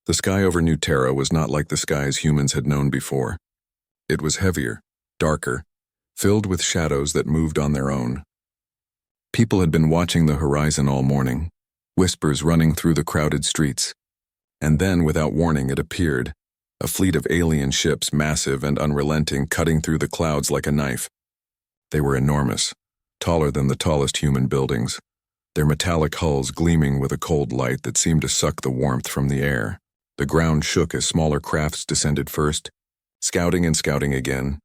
The sky over New Terra was not like the skies humans had known before. It was heavier, darker, filled with shadows that moved on their own. People had been watching the horizon all morning, whispers running through the crowded streets. And then, without warning, it appeared, a fleet of alien ships, massive and unrelenting, cutting through the clouds like a knife. They were enormous, taller than the tallest human buildings, their metallic hulls gleaming with a cold light that seemed to suck the warmth from the air. The ground shook as smaller crafts descended first, scouting and scouting again,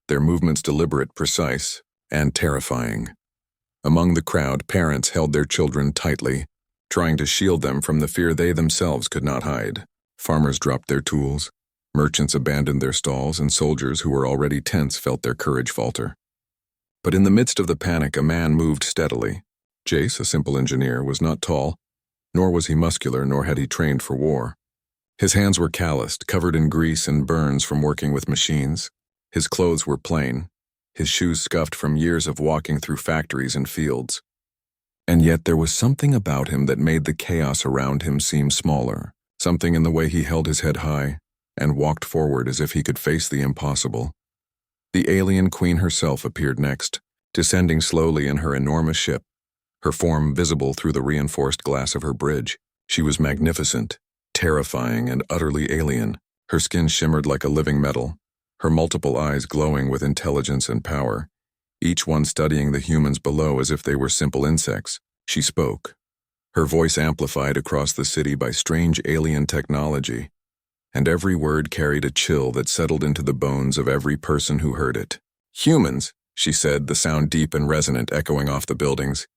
their movements deliberate, precise, and terrifying. Among the crowd, parents held their children tightly, trying to shield them from the fear they themselves could not hide. Farmers dropped their tools, merchants abandoned their stalls, and soldiers who were already tense felt their courage falter. But in the midst of the panic, a man moved steadily. Jace, a simple engineer, was not tall, nor was he muscular, nor had he trained for war. His hands were calloused, covered in grease and burns from working with machines. His clothes were plain, his shoes scuffed from years of walking through factories and fields. And yet there was something about him that made the chaos around him seem smaller, something in the way he held his head high and walked forward as if he could face the impossible. The alien queen herself appeared next, descending slowly in her enormous ship, her form visible through the reinforced glass of her bridge. She was magnificent, terrifying, and utterly alien. Her skin shimmered like a living metal, her multiple eyes glowing with intelligence and power, each one studying the humans below as if they were simple insects. She spoke, her voice amplified across the city by strange alien technology, and every word carried a chill that settled into the bones of every person who heard it. "Humans," she said, the sound deep and resonant echoing off the buildings.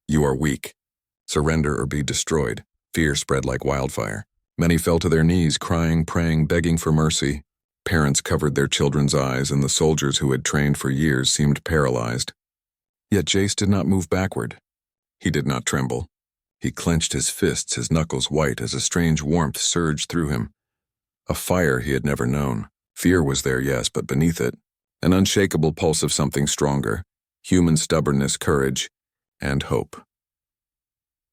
"You are weak. Surrender or be destroyed." Fear spread like wildfire. Many fell to their knees, crying, praying, begging for mercy. Parents covered their children's eyes, and the soldiers who had trained for years seemed paralyzed. Yet Jace did not move backward. He did not tremble. He clenched his fists, his knuckles white as a strange warmth surged through him. A fire he had never known. Fear was there, yes, but beneath it, an unshakable pulse of something stronger, human stubbornness, courage, and hope.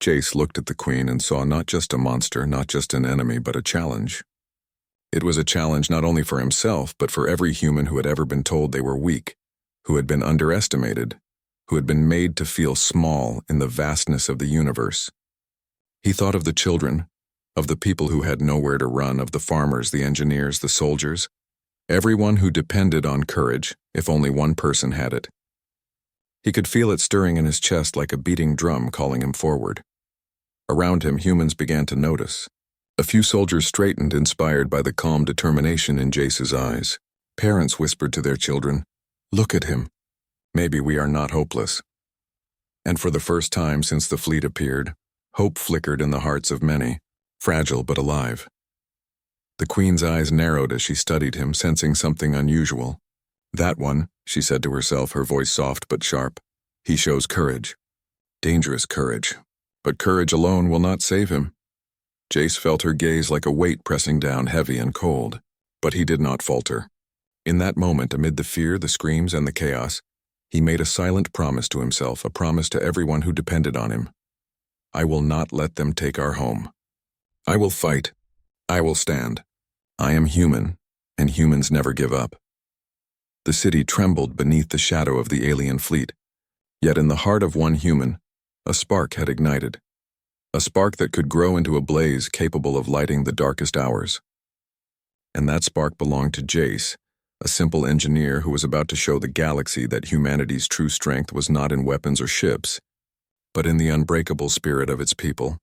Jace looked at the queen and saw not just a monster, not just an enemy, but a challenge. It was a challenge not only for himself, but for every human who had ever been told they were weak, who had been underestimated, who had been made to feel small in the vastness of the universe. He thought of the children, of the people who had nowhere to run, of the farmers, the engineers, the soldiers, everyone who depended on courage, if only one person had it. He could feel it stirring in his chest like a beating drum calling him forward. Around him, humans began to notice. A few soldiers straightened, inspired by the calm determination in Jace's eyes. Parents whispered to their children, "Look at him. Maybe we are not hopeless." And for the first time since the fleet appeared, hope flickered in the hearts of many, fragile but alive. The queen's eyes narrowed as she studied him, sensing something unusual. "That one," she said to herself, her voice soft but sharp. "He shows courage. Dangerous courage. But courage alone will not save him." Jace felt her gaze like a weight pressing down, heavy and cold. But he did not falter. In that moment, amid the fear, the screams, and the chaos, he made a silent promise to himself, a promise to everyone who depended on him. "I will not let them take our home. I will fight. I will stand. I am human, and humans never give up." The city trembled beneath the shadow of the alien fleet. Yet in the heart of one human, a spark had ignited. A spark that could grow into a blaze capable of lighting the darkest hours. And that spark belonged to Jace, a simple engineer who was about to show the galaxy that humanity's true strength was not in weapons or ships, but in the unbreakable spirit of its people.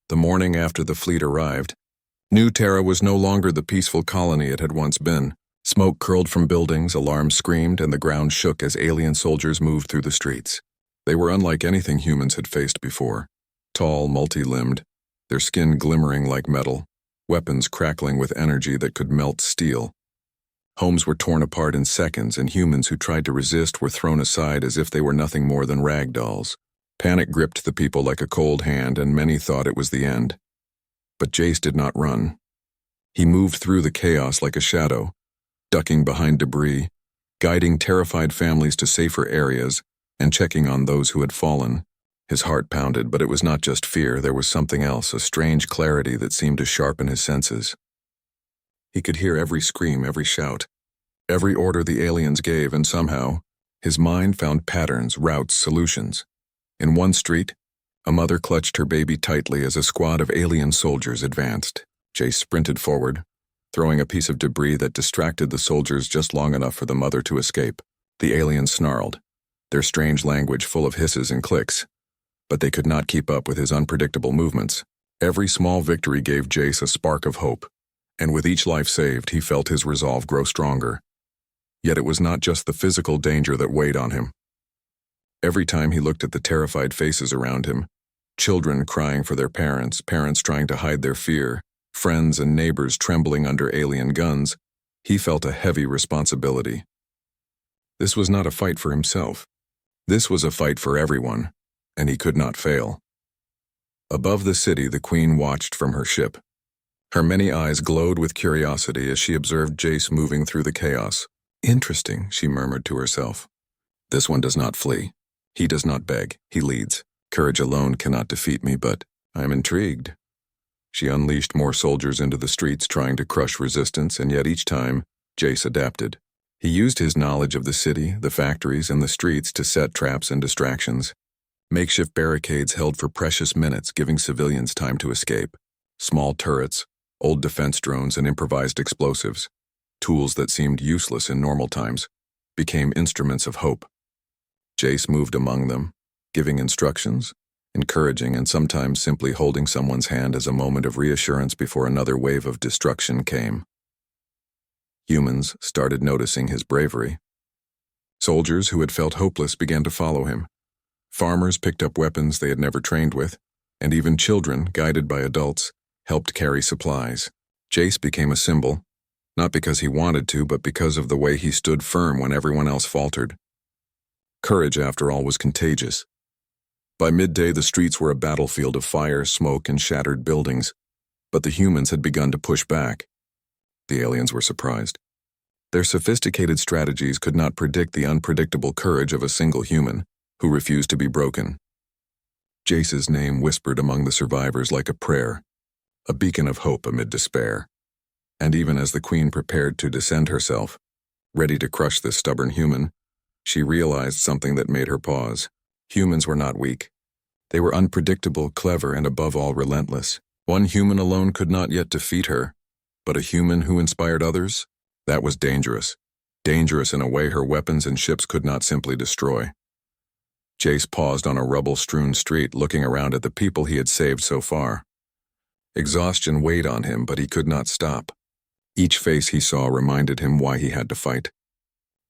The morning after the fleet arrived, New Terra was no longer the peaceful colony it had once been. Smoke curled from buildings, alarms screamed, and the ground shook as alien soldiers moved through the streets. They were unlike anything humans had faced before. Tall, multi-limbed, their skin glimmering like metal, weapons crackling with energy that could melt steel. Homes were torn apart in seconds, and humans who tried to resist were thrown aside as if they were nothing more than rag dolls. Panic gripped the people like a cold hand, and many thought it was the end. But Jace did not run. He moved through the chaos like a shadow, ducking behind debris, guiding terrified families to safer areas, and checking on those who had fallen. His heart pounded, but it was not just fear, there was something else, a strange clarity that seemed to sharpen his senses. He could hear every scream, every shout, every order the aliens gave, and somehow, his mind found patterns, routes, solutions. In one street, a mother clutched her baby tightly as a squad of alien soldiers advanced. Jace sprinted forward, throwing a piece of debris that distracted the soldiers just long enough for the mother to escape. The aliens snarled, their strange language full of hisses and clicks, but they could not keep up with his unpredictable movements. Every small victory gave Jace a spark of hope, and with each life saved, he felt his resolve grow stronger. Yet it was not just the physical danger that weighed on him. Every time he looked at the terrified faces around him, children crying for their parents, parents trying to hide their fear, friends and neighbors trembling under alien guns, he felt a heavy responsibility. This was not a fight for himself. This was a fight for everyone, and he could not fail. Above the city, the Queen watched from her ship. Her many eyes glowed with curiosity as she observed Jace moving through the chaos. "Interesting," she murmured to herself. "This one does not flee. He does not beg. He leads. Courage alone cannot defeat me, but I am intrigued." She unleashed more soldiers into the streets, trying to crush resistance, and yet each time, Jace adapted. He used his knowledge of the city, the factories, and the streets to set traps and distractions. Makeshift barricades held for precious minutes, giving civilians time to escape. Small turrets, old defense drones, and improvised explosives, tools that seemed useless in normal times, became instruments of hope. Jace moved among them, giving instructions, encouraging, and sometimes simply holding someone's hand as a moment of reassurance before another wave of destruction came. Humans started noticing his bravery. Soldiers who had felt hopeless began to follow him. Farmers picked up weapons they had never trained with, and even children, guided by adults, helped carry supplies. Jace became a symbol, not because he wanted to, but because of the way he stood firm when everyone else faltered. Courage, after all, was contagious. By midday, the streets were a battlefield of fire, smoke, and shattered buildings, but the humans had begun to push back. The aliens were surprised. Their sophisticated strategies could not predict the unpredictable courage of a single human who refused to be broken. Jace's name whispered among the survivors like a prayer, a beacon of hope amid despair. And even as the Queen prepared to descend herself, ready to crush this stubborn human, she realized something that made her pause. Humans were not weak. They were unpredictable, clever, and above all relentless. One human alone could not yet defeat her, but a human who inspired others? That was dangerous. Dangerous in a way her weapons and ships could not simply destroy. Jace paused on a rubble-strewn street, looking around at the people he had saved so far. Exhaustion weighed on him, but he could not stop. Each face he saw reminded him why he had to fight.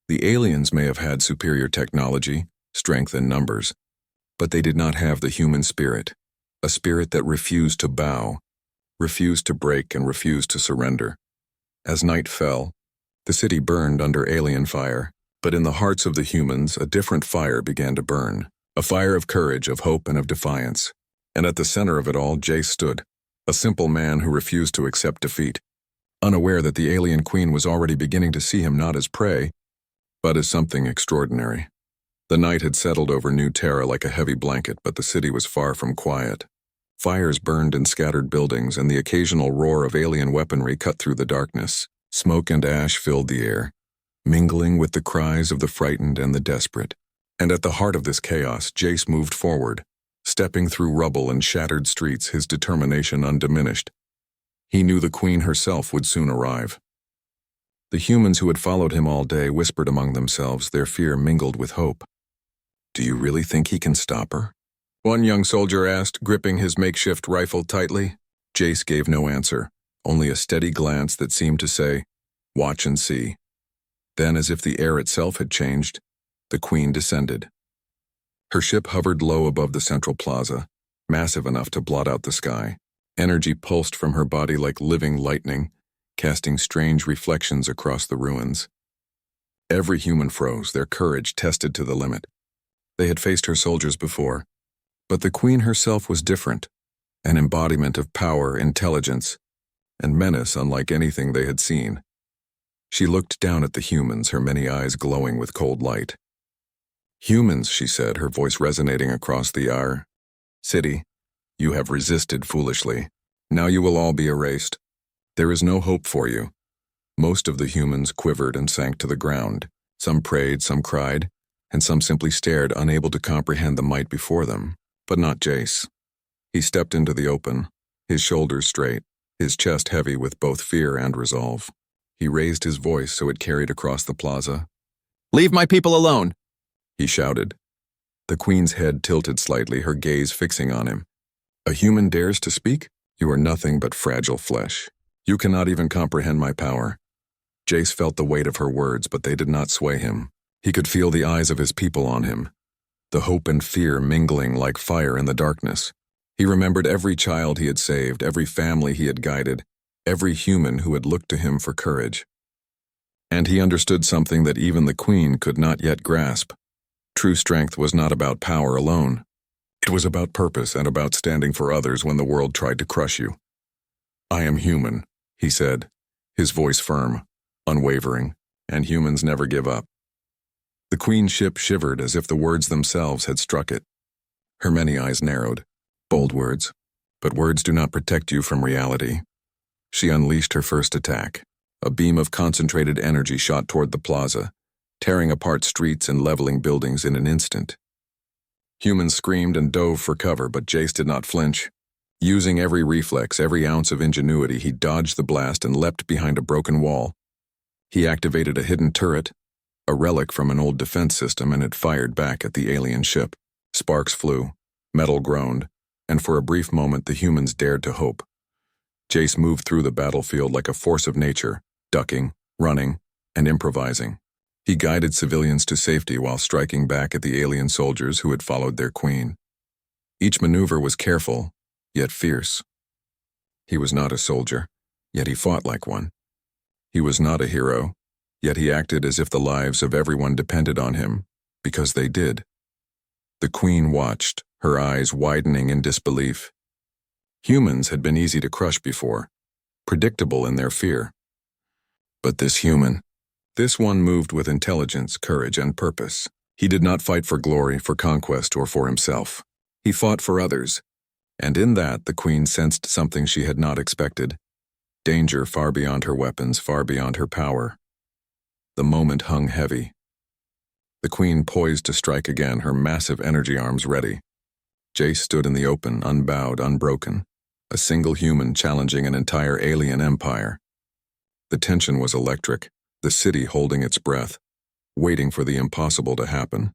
The aliens may have had superior technology, strength, and numbers, but they did not have the human spirit, a spirit that refused to bow, refused to break, and refused to surrender. As night fell, the city burned under alien fire, but in the hearts of the humans, a different fire began to burn, a fire of courage, of hope, and of defiance. And at the center of it all, Jace stood, a simple man who refused to accept defeat, unaware that the alien queen was already beginning to see him not as prey, but as something extraordinary. The night had settled over New Terra like a heavy blanket, but the city was far from quiet. Fires burned in scattered buildings, and the occasional roar of alien weaponry cut through the darkness. Smoke and ash filled the air, mingling with the cries of the frightened and the desperate. And at the heart of this chaos, Jace moved forward, stepping through rubble and shattered streets, his determination undiminished. He knew the Queen herself would soon arrive. The humans who had followed him all day whispered among themselves, their fear mingled with hope. "Do you really think he can stop her?" one young soldier asked, gripping his makeshift rifle tightly. Jace gave no answer, only a steady glance that seemed to say, "Watch and see." Then, as if the air itself had changed, the Queen descended. Her ship hovered low above the central plaza, massive enough to blot out the sky. Energy pulsed from her body like living lightning, casting strange reflections across the ruins. Every human froze, their courage tested to the limit. They had faced her soldiers before, but the Queen herself was different, an embodiment of power, intelligence, and menace unlike anything they had seen. She looked down at the humans, her many eyes glowing with cold light. "Humans," she said, her voice resonating across the air. City, you have resisted foolishly. Now you will all be erased. There is no hope for you. Most of the humans quivered and sank to the ground. Some prayed, some cried, and some simply stared, unable to comprehend the might before them. But not Jace. He stepped into the open, his shoulders straight, his chest heavy with both fear and resolve. He raised his voice so it carried across the plaza. "Leave my people alone!" he shouted. The queen's head tilted slightly, her gaze fixing on him. "A human dares to speak? You are nothing but fragile flesh. You cannot even comprehend my power." Jace felt the weight of her words, but they did not sway him. He could feel the eyes of his people on him, the hope and fear mingling like fire in the darkness. He remembered every child he had saved, every family he had guided, every human who had looked to him for courage. And he understood something that even the queen could not yet grasp. True strength was not about power alone. It was about purpose and about standing for others when the world tried to crush you. "I am human," he said, his voice firm, unwavering, and humans never give up. The queen's ship shivered as if the words themselves had struck it. Her many eyes narrowed. Bold words, but words do not protect you from reality. She unleashed her first attack. A beam of concentrated energy shot toward the plaza, tearing apart streets and leveling buildings in an instant. Humans screamed and dove for cover, but Jace did not flinch. Using every reflex, every ounce of ingenuity, he dodged the blast and leapt behind a broken wall. He activated a hidden turret, a relic from an old defense system, and it fired back at the alien ship. Sparks flew, metal groaned, and for a brief moment the humans dared to hope. Jace moved through the battlefield like a force of nature, ducking, running, and improvising. He guided civilians to safety while striking back at the alien soldiers who had followed their queen. Each maneuver was careful, yet fierce. He was not a soldier, yet he fought like one. He was not a hero, yet he acted as if the lives of everyone depended on him, because they did. The queen watched, her eyes widening in disbelief. Humans had been easy to crush before, predictable in their fear. But this human, this one moved with intelligence, courage, and purpose. He did not fight for glory, for conquest, or for himself. He fought for others, and in that the queen sensed something she had not expected. Danger far beyond her weapons, far beyond her power. The moment hung heavy. The queen poised to strike again, her massive energy arms ready. Jace stood in the open, unbowed, unbroken, a single human challenging an entire alien empire. The tension was electric, the city holding its breath, waiting for the impossible to happen.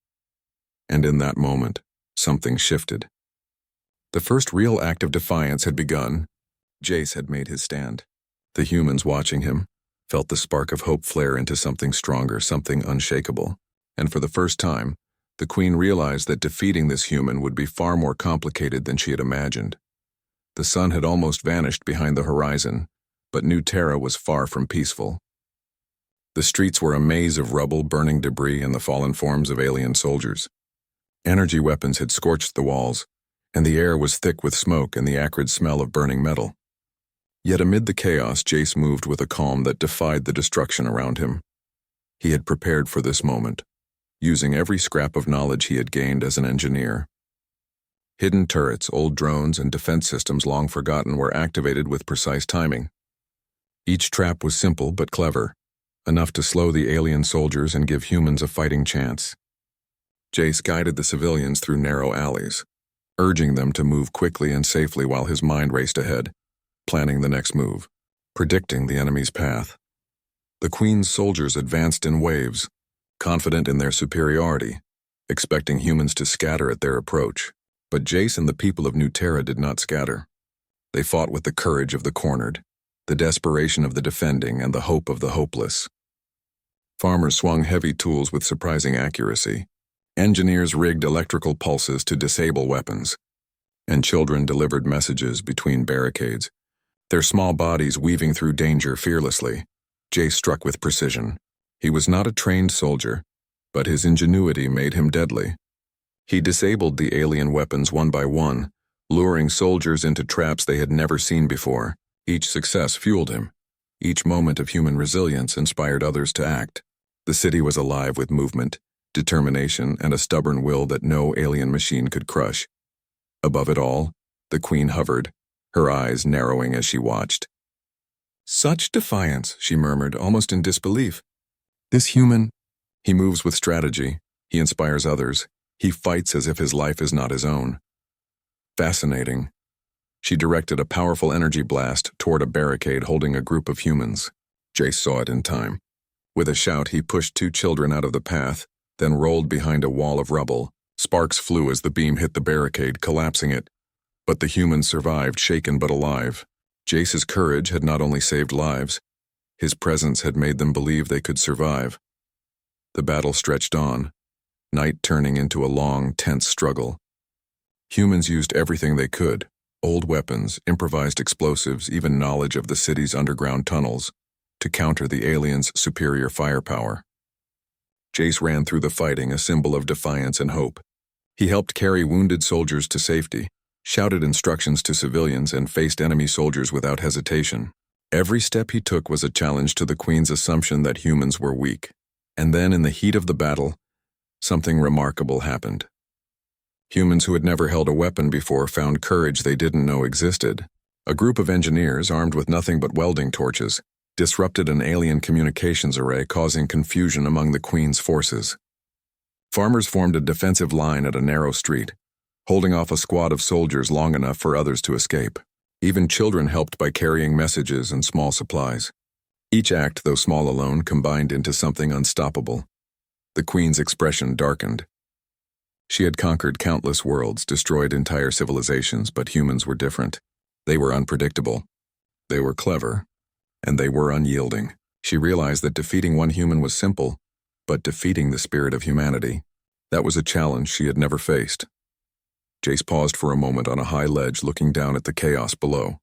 And in that moment, something shifted. The first real act of defiance had begun. Jace had made his stand. The humans watching him felt the spark of hope flare into something stronger, something unshakable. And for the first time, the queen realized that defeating this human would be far more complicated than she had imagined. The sun had almost vanished behind the horizon, but New Terra was far from peaceful. The streets were a maze of rubble, burning debris, and the fallen forms of alien soldiers. Energy weapons had scorched the walls, and the air was thick with smoke and the acrid smell of burning metal. Yet amid the chaos, Jace moved with a calm that defied the destruction around him. He had prepared for this moment, using every scrap of knowledge he had gained as an engineer. Hidden turrets, old drones, and defense systems long forgotten were activated with precise timing. Each trap was simple but clever, enough to slow the alien soldiers and give humans a fighting chance. Jace guided the civilians through narrow alleys, urging them to move quickly and safely while his mind raced ahead, planning the next move, predicting the enemy's path. The queen's soldiers advanced in waves, confident in their superiority, expecting humans to scatter at their approach. But Jace and the people of New Terra did not scatter. They fought with the courage of the cornered, the desperation of the defending, and the hope of the hopeless. Farmers swung heavy tools with surprising accuracy. Engineers rigged electrical pulses to disable weapons, and children delivered messages between barricades, their small bodies weaving through danger fearlessly. Jace struck with precision. He was not a trained soldier, but his ingenuity made him deadly. He disabled the alien weapons one by one, luring soldiers into traps they had never seen before. Each success fueled him. Each moment of human resilience inspired others to act. The city was alive with movement, determination, and a stubborn will that no alien machine could crush. Above it all, the queen hovered, her eyes narrowing as she watched. "Such defiance," she murmured, almost in disbelief. "This human, he moves with strategy, he inspires others, he fights as if his life is not his own." Fascinating. She directed a powerful energy blast toward a barricade holding a group of humans. Jace saw it in time. With a shout, he pushed two children out of the path, then rolled behind a wall of rubble. Sparks flew as the beam hit the barricade, collapsing it. But the humans survived, shaken but alive. Jace's courage had not only saved lives, his presence had made them believe they could survive. The battle stretched on, night turning into a long, tense struggle. Humans used everything they could, old weapons, improvised explosives, even knowledge of the city's underground tunnels, to counter the aliens' superior firepower. Jace ran through the fighting, a symbol of defiance and hope. He helped carry wounded soldiers to safety, shouted instructions to civilians, and faced enemy soldiers without hesitation. Every step he took was a challenge to the Queen's assumption that humans were weak. And then, in the heat of the battle, something remarkable happened. Humans who had never held a weapon before found courage they didn't know existed. A group of engineers, armed with nothing but welding torches, disrupted an alien communications array, causing confusion among the Queen's forces. Farmers formed a defensive line at a narrow street, holding off a squad of soldiers long enough for others to escape. Even children helped by carrying messages and small supplies. Each act, though small alone, combined into something unstoppable. The Queen's expression darkened. She had conquered countless worlds, destroyed entire civilizations, but humans were different. They were unpredictable. They were clever. And they were unyielding. She realized that defeating one human was simple, but defeating the spirit of humanity, that was a challenge she had never faced. Jace paused for a moment on a high ledge, looking down at the chaos below.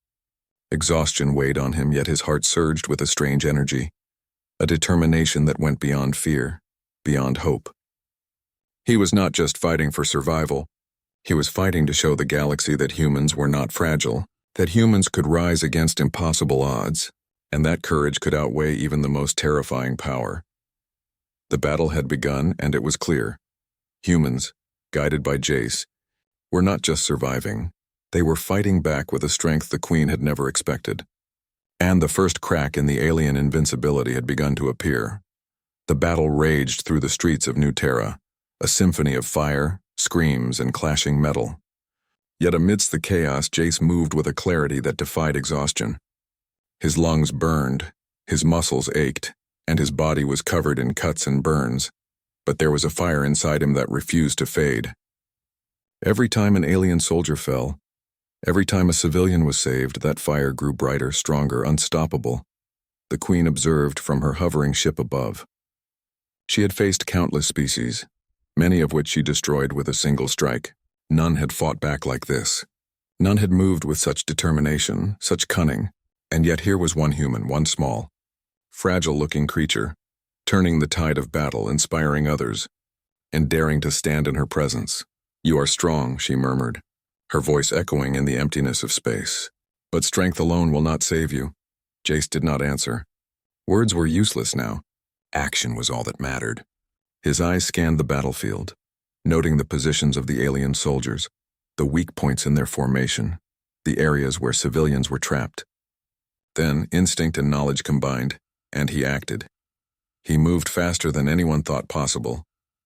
Exhaustion weighed on him, yet his heart surged with a strange energy, a determination that went beyond fear, beyond hope. He was not just fighting for survival. He was fighting to show the galaxy that humans were not fragile, that humans could rise against impossible odds, and that courage could outweigh even the most terrifying power. The battle had begun, and it was clear. Humans, guided by Jace, were not just surviving. They were fighting back with a strength the Queen had never expected. And the first crack in the alien invincibility had begun to appear. The battle raged through the streets of New Terra, a symphony of fire, screams, and clashing metal. Yet amidst the chaos, Jace moved with a clarity that defied exhaustion. His lungs burned, his muscles ached, and his body was covered in cuts and burns, but there was a fire inside him that refused to fade. Every time an alien soldier fell, every time a civilian was saved, that fire grew brighter, stronger, unstoppable. The Queen observed from her hovering ship above. She had faced countless species, many of which she destroyed with a single strike. None had fought back like this. None had moved with such determination, such cunning, and yet here was one human, one small, fragile-looking creature, turning the tide of battle, inspiring others, and daring to stand in her presence. "You are strong," she murmured, her voice echoing in the emptiness of space. "But strength alone will not save you." Jace did not answer. Words were useless now. Action was all that mattered. His eyes scanned the battlefield, noting the positions of the alien soldiers, the weak points in their formation, the areas where civilians were trapped. Then, instinct and knowledge combined, and he acted. He moved faster than anyone thought possible,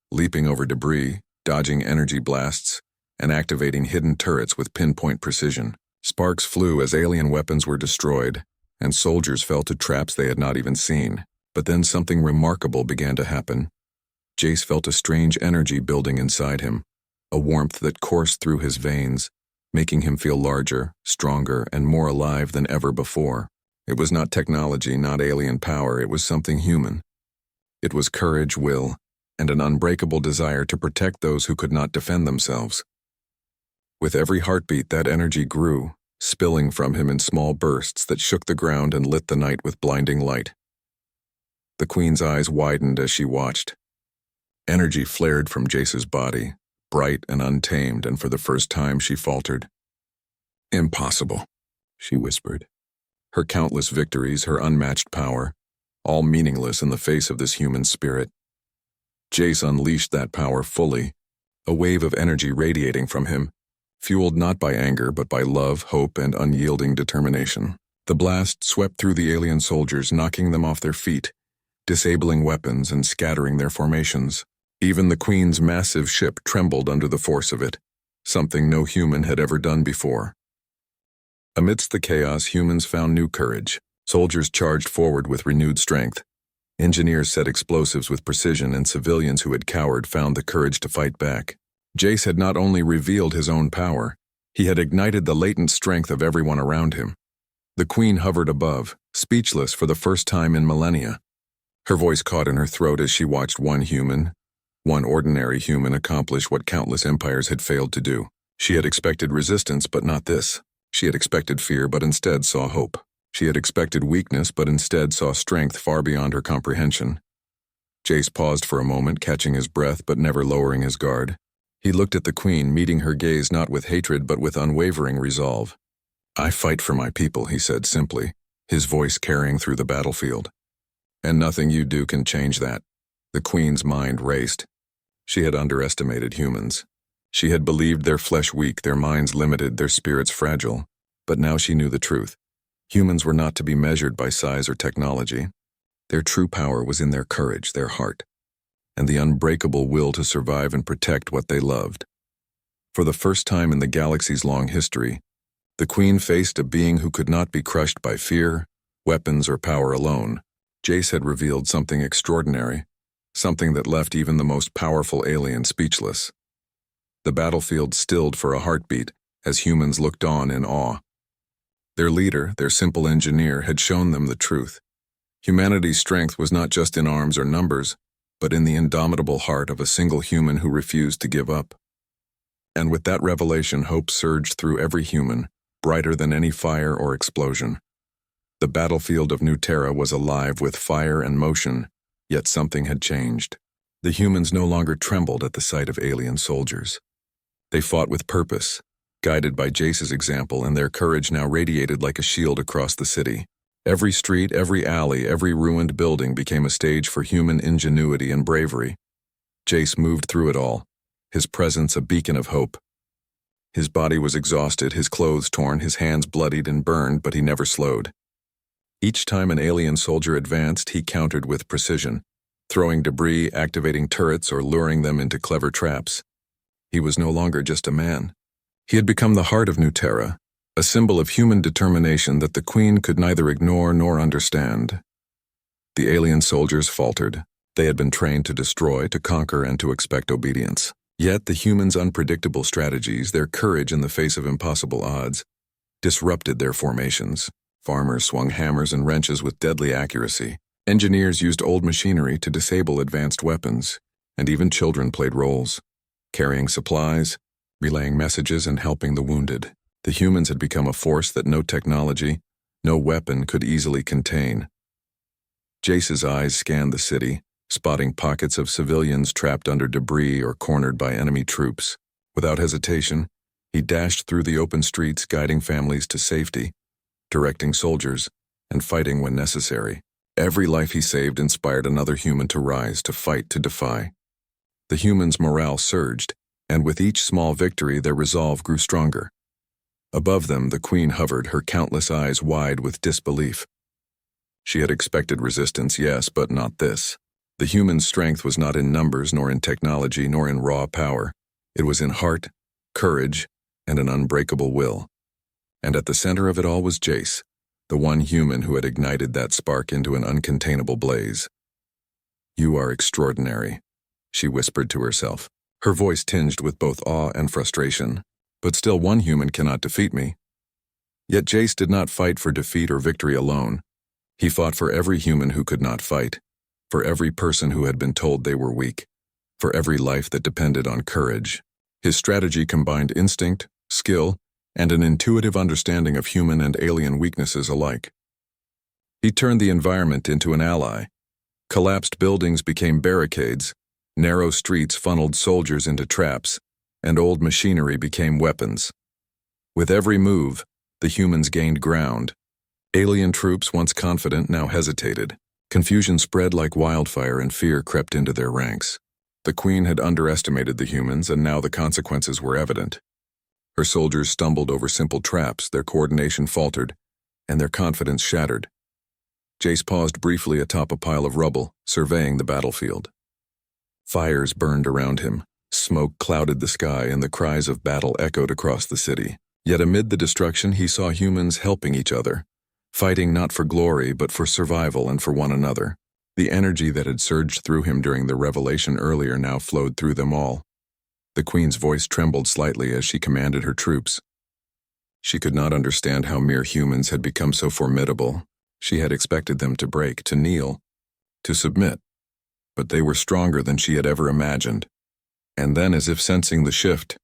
leaping over debris, dodging energy blasts, and activating hidden turrets with pinpoint precision. Sparks flew as alien weapons were destroyed, and soldiers fell to traps they had not even seen. But then something remarkable began to happen. Jace felt a strange energy building inside him, a warmth that coursed through his veins, making him feel larger, stronger, and more alive than ever before. It was not technology, not alien power, it was something human. It was courage, will, and an unbreakable desire to protect those who could not defend themselves. With every heartbeat, that energy grew, spilling from him in small bursts that shook the ground and lit the night with blinding light. The Queen's eyes widened as she watched. Energy flared from Jace's body, bright and untamed, and for the first time she faltered. "Impossible," she whispered. Her countless victories, her unmatched power, all meaningless in the face of this human spirit. Jace unleashed that power fully, a wave of energy radiating from him, fueled not by anger but by love, hope, and unyielding determination. The blast swept through the alien soldiers, knocking them off their feet, disabling weapons and scattering their formations. Even the Queen's massive ship trembled under the force of it, something no human had ever done before. Amidst the chaos, humans found new courage. Soldiers charged forward with renewed strength. Engineers set explosives with precision, and civilians who had cowered found the courage to fight back. Jace had not only revealed his own power, he had ignited the latent strength of everyone around him. The Queen hovered above, speechless for the first time in millennia. Her voice caught in her throat as she watched one ordinary human, accomplish what countless empires had failed to do. She had expected resistance, but not this. She had expected fear, but instead saw hope. She had expected weakness, but instead saw strength far beyond her comprehension. Jace paused for a moment, catching his breath but never lowering his guard. He looked at the Queen, meeting her gaze not with hatred but with unwavering resolve. "I fight for my people," he said simply, his voice carrying through the battlefield. "And nothing you do can change that." The Queen's mind raced. She had underestimated humans. She had believed their flesh weak, their minds limited, their spirits fragile. But now she knew the truth. Humans were not to be measured by size or technology. Their true power was in their courage, their heart, and the unbreakable will to survive and protect what they loved. For the first time in the galaxy's long history, the Queen faced a being who could not be crushed by fear, weapons, or power alone. Jace had revealed something extraordinary, something that left even the most powerful alien speechless. The battlefield stilled for a heartbeat as humans looked on in awe. Their leader, their simple engineer, had shown them the truth. Humanity's strength was not just in arms or numbers, but in the indomitable heart of a single human who refused to give up. And with that revelation, hope surged through every human, brighter than any fire or explosion. The battlefield of New Terra was alive with fire and motion, yet something had changed. The humans no longer trembled at the sight of alien soldiers. They fought with purpose, guided by Jace's example, and their courage now radiated like a shield across the city. Every street, every alley, every ruined building became a stage for human ingenuity and bravery. Jace moved through it all, his presence a beacon of hope. His body was exhausted, his clothes torn, his hands bloodied and burned, but he never slowed. Each time an alien soldier advanced, he countered with precision, throwing debris, activating turrets, or luring them into clever traps. He was no longer just a man. He had become the heart of New Terra, a symbol of human determination that the Queen could neither ignore nor understand. The alien soldiers faltered. They had been trained to destroy, to conquer, and to expect obedience. Yet the humans' unpredictable strategies, their courage in the face of impossible odds, disrupted their formations. Farmers swung hammers and wrenches with deadly accuracy. Engineers used old machinery to disable advanced weapons, and even children played roles, carrying supplies, relaying messages, and helping the wounded. The humans had become a force that no technology, no weapon could easily contain. Jace's eyes scanned the city, spotting pockets of civilians trapped under debris or cornered by enemy troops. Without hesitation, he dashed through the open streets, guiding families to safety, directing soldiers, and fighting when necessary. Every life he saved inspired another human to rise, to fight, to defy. The humans' morale surged, and with each small victory their resolve grew stronger. Above them, the Queen hovered, her countless eyes wide with disbelief. She had expected resistance, yes, but not this. The human strength was not in numbers, nor in technology, nor in raw power. It was in heart, courage, and an unbreakable will. And at the center of it all was Jace, the one human who had ignited that spark into an uncontainable blaze. "You are extraordinary," she whispered to herself, her voice tinged with both awe and frustration. "But still, one human cannot defeat me." Yet Jace did not fight for defeat or victory alone. He fought for every human who could not fight, for every person who had been told they were weak, for every life that depended on courage. His strategy combined instinct, skill, and an intuitive understanding of human and alien weaknesses alike. He turned the environment into an ally. Collapsed buildings became barricades, narrow streets funneled soldiers into traps, and old machinery became weapons. With every move, the humans gained ground. Alien troops, once confident, now hesitated. Confusion spread like wildfire and fear crept into their ranks. The Queen had underestimated the humans, and now the consequences were evident. Her soldiers stumbled over simple traps, their coordination faltered, and their confidence shattered. Jace paused briefly atop a pile of rubble, surveying the battlefield. Fires burned around him, smoke clouded the sky, and the cries of battle echoed across the city. Yet amid the destruction, he saw humans helping each other, fighting not for glory but for survival and for one another. The energy that had surged through him during the revelation earlier now flowed through them all. The Queen's voice trembled slightly as she commanded her troops. She could not understand how mere humans had become so formidable. She had expected them to break, to kneel, to submit. But they were stronger than she had ever imagined. And then, as if sensing the shift,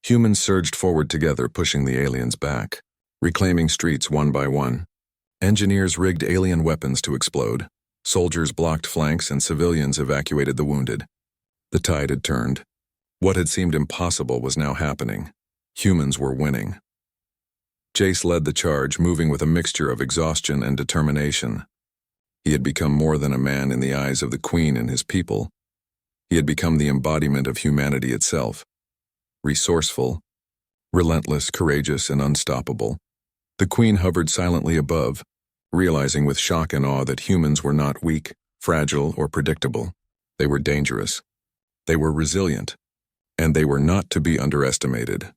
humans surged forward together, pushing the aliens back, reclaiming streets one by one. Engineers rigged alien weapons to explode. Soldiers blocked flanks and civilians evacuated the wounded. The tide had turned. What had seemed impossible was now happening. Humans were winning. Jace led the charge, moving with a mixture of exhaustion and determination. He had become more than a man in the eyes of the Queen and his people. He had become the embodiment of humanity itself. Resourceful, relentless, courageous, and unstoppable. The Queen hovered silently above, realizing with shock and awe that humans were not weak, fragile, or predictable. They were dangerous. They were resilient. And they were not to be underestimated.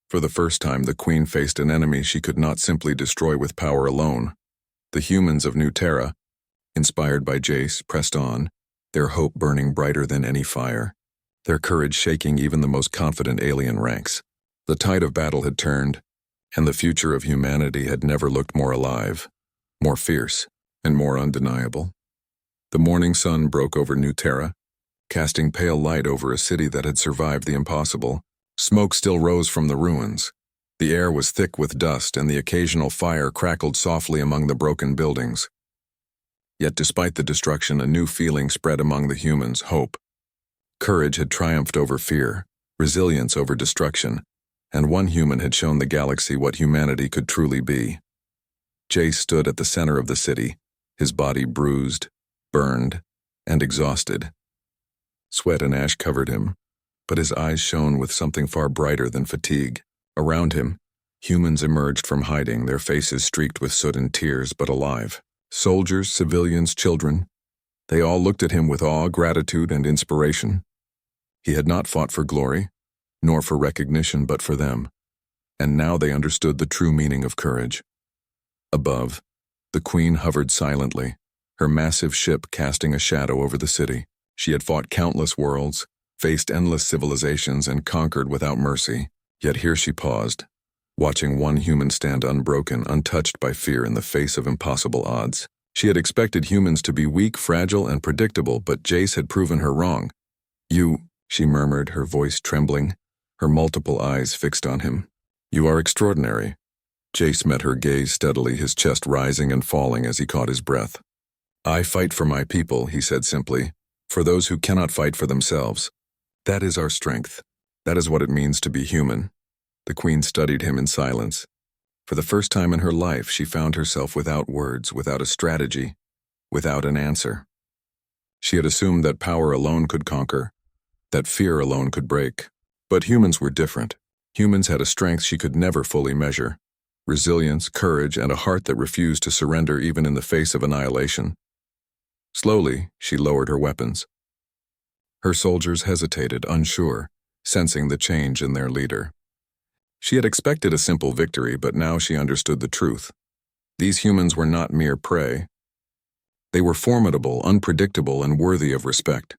For the first time, the Queen faced an enemy she could not simply destroy with power alone. The humans of New Terra, inspired by Jace, pressed on, their hope burning brighter than any fire, their courage shaking even the most confident alien ranks. The tide of battle had turned, and the future of humanity had never looked more alive, more fierce, and more undeniable. The morning sun broke over New Terra, casting pale light over a city that had survived the impossible. Smoke still rose from the ruins. The air was thick with dust, and the occasional fire crackled softly among the broken buildings. Yet despite the destruction, a new feeling spread among the humans: hope. Courage had triumphed over fear, resilience over destruction, and one human had shown the galaxy what humanity could truly be. Jace stood at the center of the city, his body bruised, burned, and exhausted. Sweat and ash covered him, but his eyes shone with something far brighter than fatigue. Around him, humans emerged from hiding, their faces streaked with soot and tears, but alive. Soldiers, civilians, children. They all looked at him with awe, gratitude, and inspiration. He had not fought for glory, nor for recognition, but for them. And now they understood the true meaning of courage. Above, the Queen hovered silently, her massive ship casting a shadow over the city. She had fought countless worlds, faced endless civilizations, and conquered without mercy. Yet here she paused, watching one human stand unbroken, untouched by fear in the face of impossible odds. She had expected humans to be weak, fragile, and predictable, but Jace had proven her wrong. "You," she murmured, her voice trembling, her multiple eyes fixed on him. "You are extraordinary." Jace met her gaze steadily, his chest rising and falling as he caught his breath. "I fight for my people," he said simply, "for those who cannot fight for themselves. That is our strength. That is what it means to be human." The Queen studied him in silence. For the first time in her life, she found herself without words, without a strategy, without an answer. She had assumed that power alone could conquer, that fear alone could break. But humans were different. Humans had a strength she could never fully measure: resilience, courage, and a heart that refused to surrender even in the face of annihilation. Slowly, she lowered her weapons. Her soldiers hesitated, unsure, sensing the change in their leader. She had expected a simple victory, but now she understood the truth. These humans were not mere prey. They were formidable, unpredictable, and worthy of respect.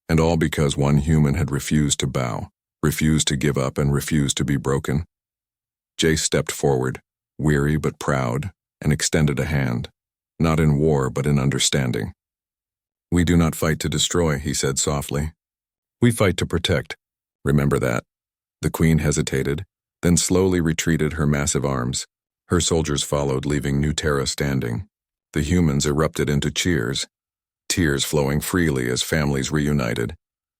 And all because one human had refused to bow, refused to give up, and refused to be broken. Jace stepped forward, weary but proud, and extended a hand, not in war but in understanding. "We do not fight to destroy," he said softly. "We fight to protect. Remember that." The Queen hesitated, then slowly retreated her massive arms. Her soldiers followed, leaving New Terra standing. The humans erupted into cheers, tears flowing freely as families reunited.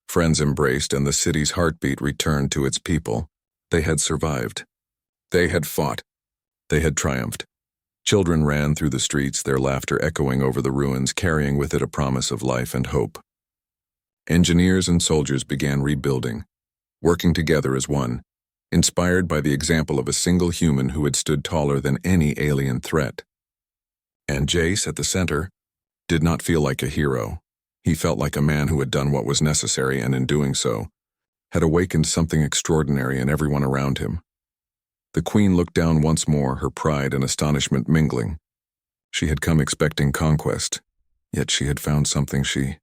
Friends embraced, and the city's heartbeat returned to its people. They had survived. They had fought. They had triumphed. Children ran through the streets, their laughter echoing over the ruins, carrying with it a promise of life and hope. Engineers and soldiers began rebuilding, working together as one. inspired by the example of a single human who had stood taller than any alien threat. And Jace, at the center, did not feel like a hero. He felt like a man who had done what was necessary and in doing so, had awakened something extraordinary in everyone around him. The Queen looked down once more, her pride and astonishment mingling. She had come expecting conquest, yet she had found something she